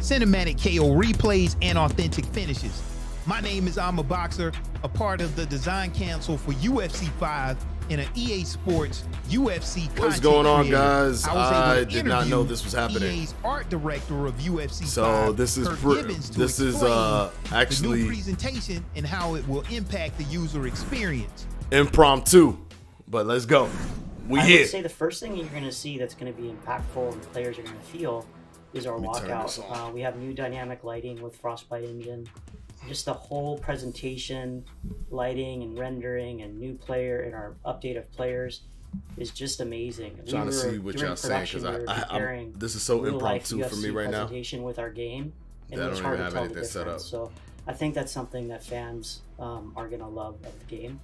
cinematic KO replays, and authentic finishes. My name is I'm a Boxer, a part of the design council for UFC 5 and an EA Sports UFC content What's going on, creator. guys? I did not interview know this was happening. EA's art director of UFC 5. So this is actually the new presentation and how it will impact the user experience. impromptu, but let's go. I would say the first thing you're going to see that's going to be impactful and the players are going to feel is our walkout. We have new dynamic lighting with Frostbite engine. Just the whole presentation, lighting and rendering and new player and our update of players is just amazing. I'm trying to see what y'all saying because this is so impromptu for me right now. Presentation with our game, and I it's don't hard even to have tell the anything set difference. up. So I think that's something that fans are going to love of the game.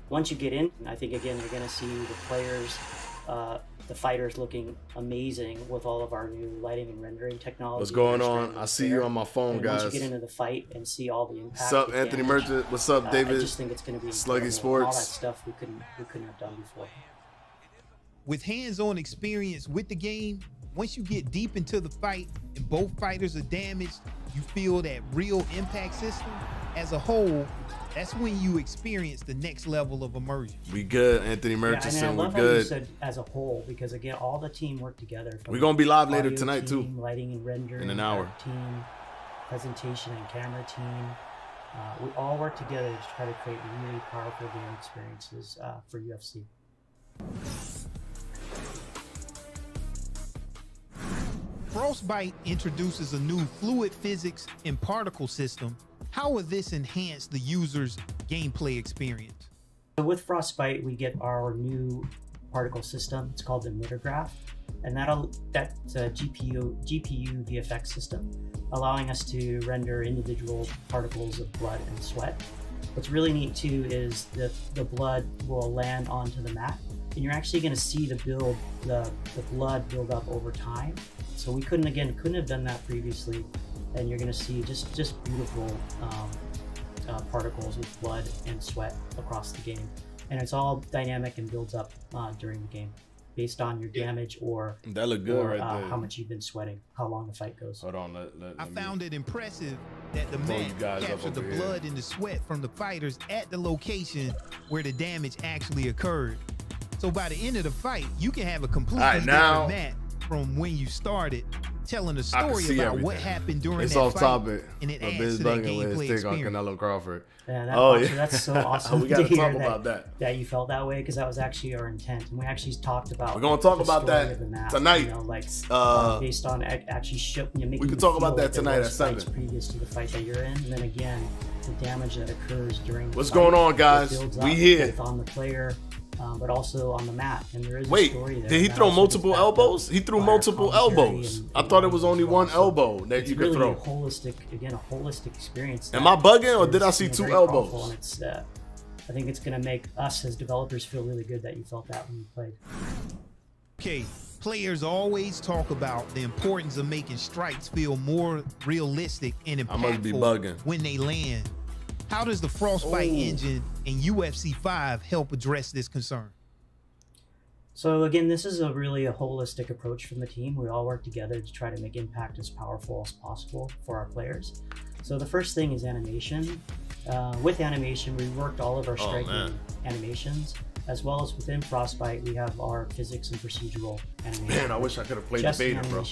Once you get in, I think again you're going to see the players, the fighters looking amazing with all of our new lighting and rendering technology. What's going on? I see you on my phone, guys. Once you get into the fight and see all the impact. What's up, Anthony Merchant? What's up, David? I just think it's going to be Sluggy Sports. All that stuff we couldn't have done before. With hands-on experience with the game, once you get deep into the fight and both fighters are damaged, you feel that real impact system. As a whole, that's when you experience the next level of immersion. We good, Anthony Merchant. Yeah, and I love We're how you good. said as a whole, because again, all the team work together. We're gonna be live later Audio tonight team, too. Lighting and rendering in an hour. Team, presentation and camera team. We all work together to try to create really powerful game experiences for UFC. Frostbite introduces a new fluid physics and particle system. How will this enhance the user's gameplay experience? So with Frostbite, we get our new particle system. It's called the emitter graph, and that's a GPU VFX system, allowing us to render individual particles of blood and sweat. What's really neat too is the blood will land onto the mat, and you're actually going to see the blood build up over time. So we couldn't have done that previously, and you're going to see just beautiful particles with blood and sweat across the game, and it's all dynamic and builds up during the game based on your damage or that look good right there. How much you've been sweating, how long the fight goes. Hold on, I found it impressive that the mat captured the blood and the sweat from the fighters at the location where the damage actually occurred. So by the end of the fight, you can have a completely different mat from when you started, telling a story about what happened during that off fight, topic, and it adds to that gameplay experience. On Canelo Crawford. Yeah, that's so awesome. We got to talk about that. That you felt that way, because that was actually our intent, and we actually talked about. We're gonna talk about that tonight. You know, based on actually making. We can talk about that tonight at 7. Previous to the fight that you're in, and then again, the damage that occurs during. What's going on, guys? We here. On the player. But also on the mat, and there is a story there. Did he throw multiple elbows? He threw multiple elbows. I thought it was only one elbow that you could throw. It's really a holistic experience. Am I bugging, or did I see 2 elbows? It's, I think it's going to make us as developers feel really good that you felt that when you played. Okay, players always talk about the importance of making strikes feel more realistic and impactful when they land. How does the Frostbite engine in UFC 5 help address this concern? So again, this is really a holistic approach from the team. We all work together to try to make impact as powerful as possible for our players. So the first thing is animation. With animation, we worked all of our striking animations, as well as within Frostbite, we have our physics and procedural animation. Man, I wish I could have played the beta, bro.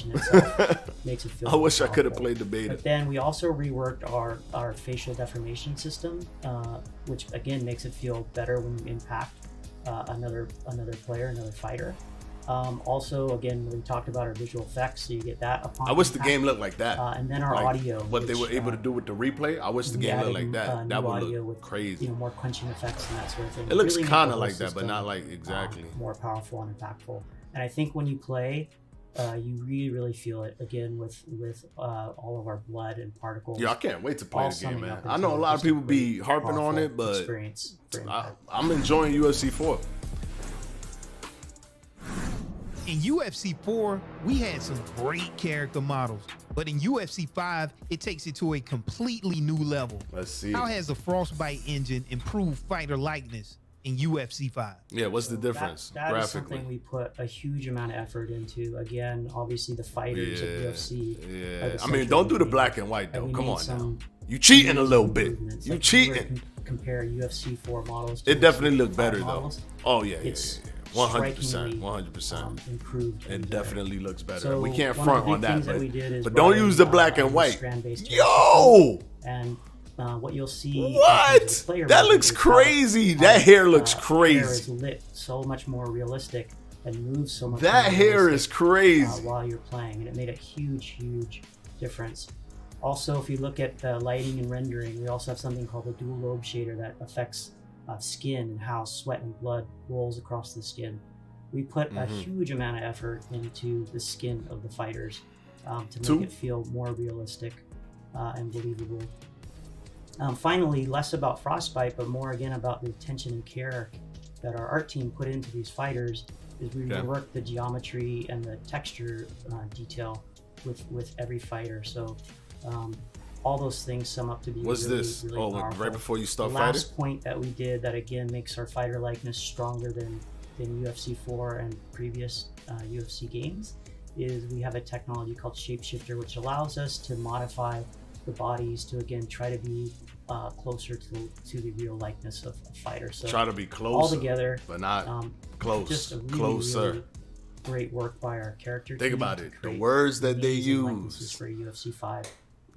Makes it feel I wish I could have played the beta. But then we also reworked our facial deformation system, which again makes it feel better when you impact another player, another fighter. Also, again, we talked about our visual effects, so you get that upon I wish the game looked like that. And then our audio. What they were able to do with the replay, I wish the game looked like that. That would look with, crazy. More crunching effects and that sort of thing. It looks really kind of like that, but not like exactly. More powerful and impactful. And I think when you play, you really feel it again with all of our blood and particles. Yeah, I can't wait to play the game, man. I know a lot of people be harping on it, but I'm enjoying UFC 4. In UFC 4, we had some great character models, but in UFC 5, it takes it to a completely new level. Let's see. How has the Frostbite engine improved fighter likeness in UFC 5? Yeah, what's the difference that graphically? is something we put a huge amount of effort into. Again, obviously the fighters of UFC. Yeah, I mean, don't do the black and white though. Come on now. You cheating a little bit. You like cheating. Compare UFC 4 models to It definitely looked better models. though. Oh yeah, It's 100%, 100%. Improved. It definitely looks better. So we can't one of the front on big that, things that we did is but don't brought use in, the black and white. strand-based Yo! And what you'll see. What? That looks crazy. That hair looks Hair crazy. is lit so much more realistic and moves so much. That more hair is realistic, crazy. while you're playing, and it made a huge difference. Also, if you look at lighting and rendering, we also have something called the dual lobe shader that affects skin and how sweat and blood rolls across the skin. We put a huge amount of effort into the skin of the fighters to make it feel more realistic and believable. Finally, less about frostbite, but more again about the attention and care that our art team put into these fighters. Is we work the geometry and the texture detail with every fighter. So all those things sum up to be What's really, this? really Oh, powerful. right before you start The fighting? last point that we did that again makes our fighter likeness stronger than UFC 4 and previous UFC games is we have a technology called Shapeshifter, which allows us to modify the bodies to again try to be closer to the real likeness of a fighter. So try to be closer, all together, but not close. Just a really, closer. Really great work by our character. Think team about to it. The create words that they amazing likenesses use. for UFC 5.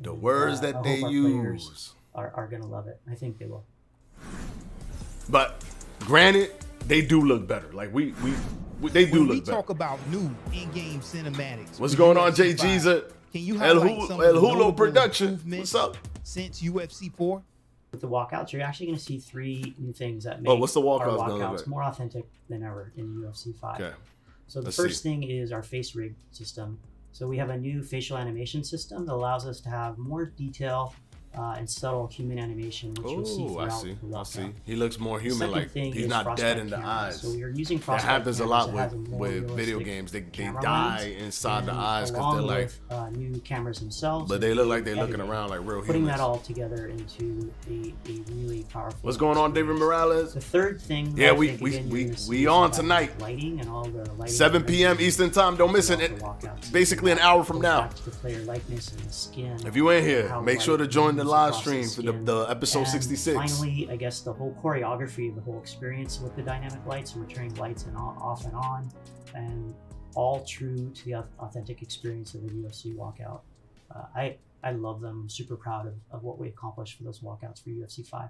The And, words that I they hope our use players are gonna love it. I think they will. But granted, they do look better. Like they do When look we better. talk about new in-game cinematics, What's for going on, UFC JG's 5, can you El highlight some of the Hulo notable production? improvements What's up? since UFC 4? With the walkouts, you're actually going to see 3 new things that make what's the our walkouts gonna look walkouts like? more authentic than ever in UFC 5. Okay. So the Let's first see. thing is our face rig system. So we have a new facial animation system that allows us to have more detail and subtle human animation, which you'll see Oh, throughout I see. the walkout. I see. He looks more The human. second Like thing he's is not dead frostbite in the cameras. eyes. So we are using That frostbite happens a cameras lot that has a with more video realistic games. They camera die lens, inside the and eyes because along they're like, with, new cameras themselves. but and they look like they're editing. looking around like real Putting humans. that all together into a really powerful. What's going on, David Morales? The third thing. Yeah, I we- think, we- again, we- you're gonna we see is on about tonight. Lighting and all the lighting 7 p.m. Eastern time. Don't miss it. Basically an hour from now. The player likeness and the skin. If you ain't here, how make sure to light join the moves live across stream for skin. the episode And 66. Finally, I guess the whole choreography of the whole experience with the dynamic lights, and we're turning lights and off and on, and all true to the authentic experience of the UFC walkout. I love them. I'm super proud of what we accomplished for those walkouts for UFC 5.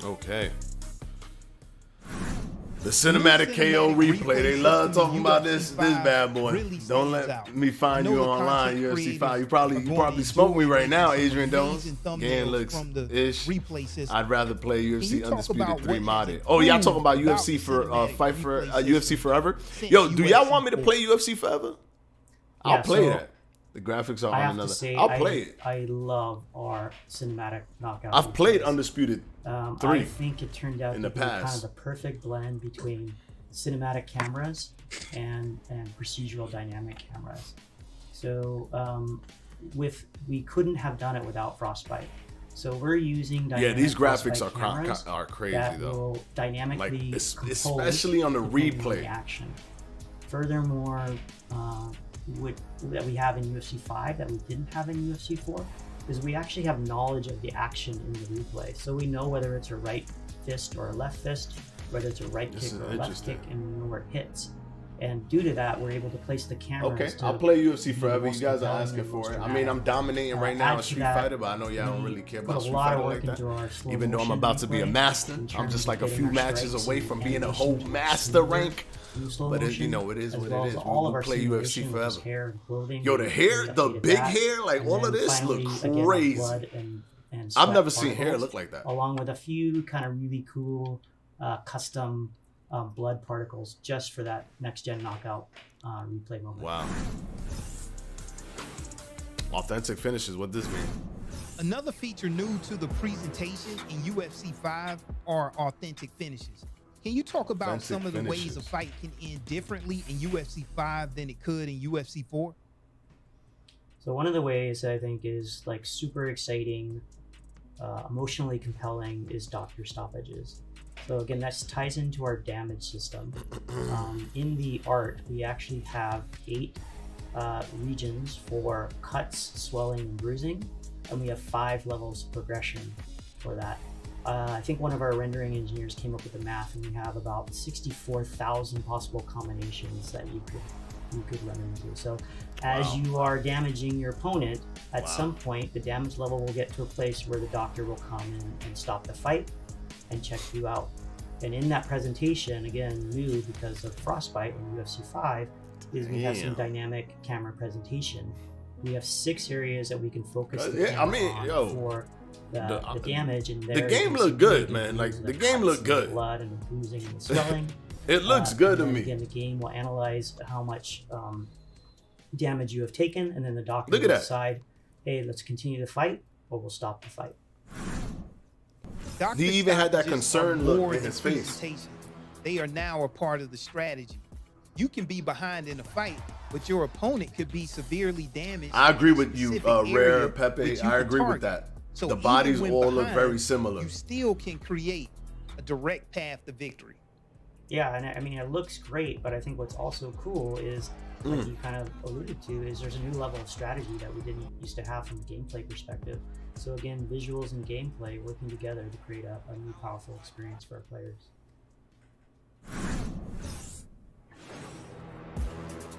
Okay. The cinematic KO replay. They love talking about this bad boy. Don't let me find you online, UFC 5. You probably smoke me right now, Adrian Jones. Game looks ish. I'd rather play UFC Undisputed 3 modded. Oh, y'all talking about UFC for UFC Forever? Yo, do y'all want me to play UFC Forever? I'll play that. The graphics are I on have another. to say, I'll play it. I love our cinematic knockout. I've played replays. Undisputed 3. I think it turned out in to the be kind past. of the perfect blend between cinematic cameras and procedural dynamic cameras. So we couldn't have done it without Frostbite. So we're using dynamic These graphics cameras are crazy that though. will dynamically Like compose especially on the depending on replay. the action. Furthermore, that we have in UFC 5 that we didn't have in UFC 4 is we actually have knowledge of the action in the replay. So we know whether it's a right fist or a left fist, whether it's a right kick or a left kick, and we know where it hits. And due to that, we're able to place the cameras. Okay, to I'll play UFC be Forever. You most guys are compelling asking and for most it. I mean, dramatic. I'm dominating right now Add in to Street that, Fighter, but I know y'all don't really care about put a Street lot Fighter of work like that. into our slow Even though I'm motion about to be a replay master, in I'm terms just of like a getting few our matches strikes away and from being a animation whole to master smoother rank. through slow But motion, you know, it is as what well it as is. all We'll of our play simulation, UFC which is forever. hair and clothing. Yo, the we hair, the updated big that. hair, like And all of then this finally, look again, our crazy. blood and I've sweat never seen hair particles, look like that. along with a few kind of really cool custom blood particles just for that next gen knockout replay moment. Wow. Authentic finishes, what this mean? Another feature new to the presentation in UFC 5 are authentic finishes. Can you talk about Authentic some of the ways finishes. a fight can end differently in UFC 5 than it could in UFC 4? So one of the ways I think is like super exciting emotionally compelling is doctor stoppages. So again, that ties into our damage system. In the art, we actually have 8 regions for cuts, swelling, and bruising, and we have 5 levels of progression for that. I think one of our rendering engineers came up with the math, and we have about 64,000 possible combinations that you could run into. So as you are damaging your opponent, at some point the damage level will get to a place where the doctor will come in and stop the fight and check you out. And in that presentation, again, new because of Frostbite in UFC 5, is we have some dynamic camera presentation. We have 6 areas that we can focus the camera on for the damage. And the game looked good, man. Like, the game looked good. Blood and the bruising and the swelling. It looks good to me. Again, the game will analyze how much damage you have taken, and then the doctor will decide, hey, let's continue the fight, or we'll stop the fight. He even had that concern look in his face. They are now a part of the strategy. You can be behind in a fight, but your opponent could be severely damaged. I agree with you, Rare Pepe. I agree with that. So the bodies all look very similar. You still can create a direct path to victory. Yeah, and I mean, it looks great, but I think what's also cool is, like you kind of alluded to, is there's a new level of strategy that we didn't used to have from a gameplay perspective. So again, visuals and gameplay working together to create a new powerful experience for our players.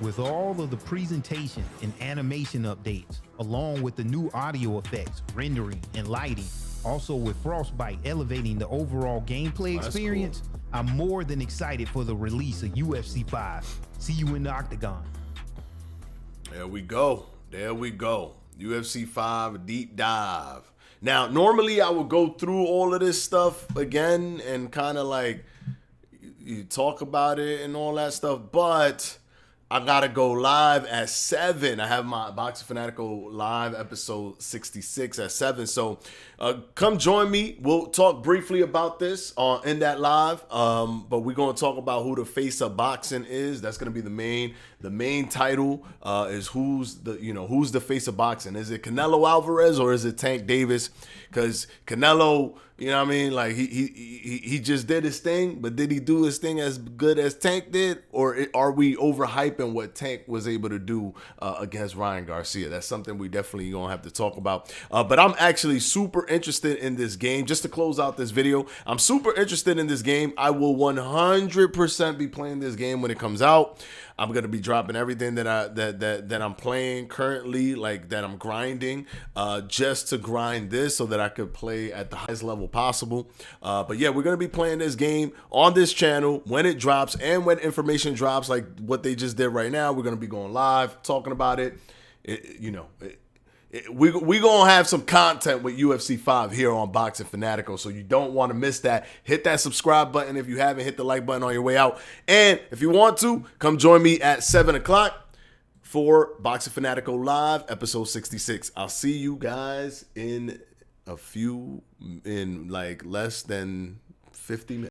With all of the presentation and animation updates, along with the new audio effects, rendering, and lighting, also with Frostbite elevating the overall gameplay experience, cool. I'm more than excited for the release of UFC 5. See you in the octagon. There we go. There we go. UFC 5 deep dive. Now, normally I would go through all of this stuff again and kind of like you talk about it and all that stuff, but I gotta go live at 7. I have my Boxing Fanatico live episode 66 at 7. So come join me. We'll talk briefly about this in that live. But we're gonna talk about who the face of boxing is. That's gonna be the main title. Is who's the face of boxing? Is it Canelo Alvarez or is it Tank Davis? Because Canelo, you know what I mean? Like he just did his thing, but did he do his thing as good as Tank did? Or are we overhyping what Tank was able to do against Ryan Garcia? That's something we definitely gonna have to talk about. But I'm actually super interested in this game. Just to close out this video, I'm super interested in this game. I will 100% be playing this game when it comes out. I'm gonna be dropping everything that I'm playing currently, like that I'm grinding, just to grind this so that I could play at the highest level possible. But yeah, we're gonna be playing this game on this channel when it drops and when information drops, like what they just did right now. We're gonna be going live talking about it. We gonna have some content with UFC 5 here on Boxing Fanatico, so you don't want to miss that. Hit that subscribe button if you haven't. Hit the like button on your way out, and if you want to, come join me at 7 o'clock for Boxing Fanatico Live episode 66. I'll see you guys in like less than 50 minutes.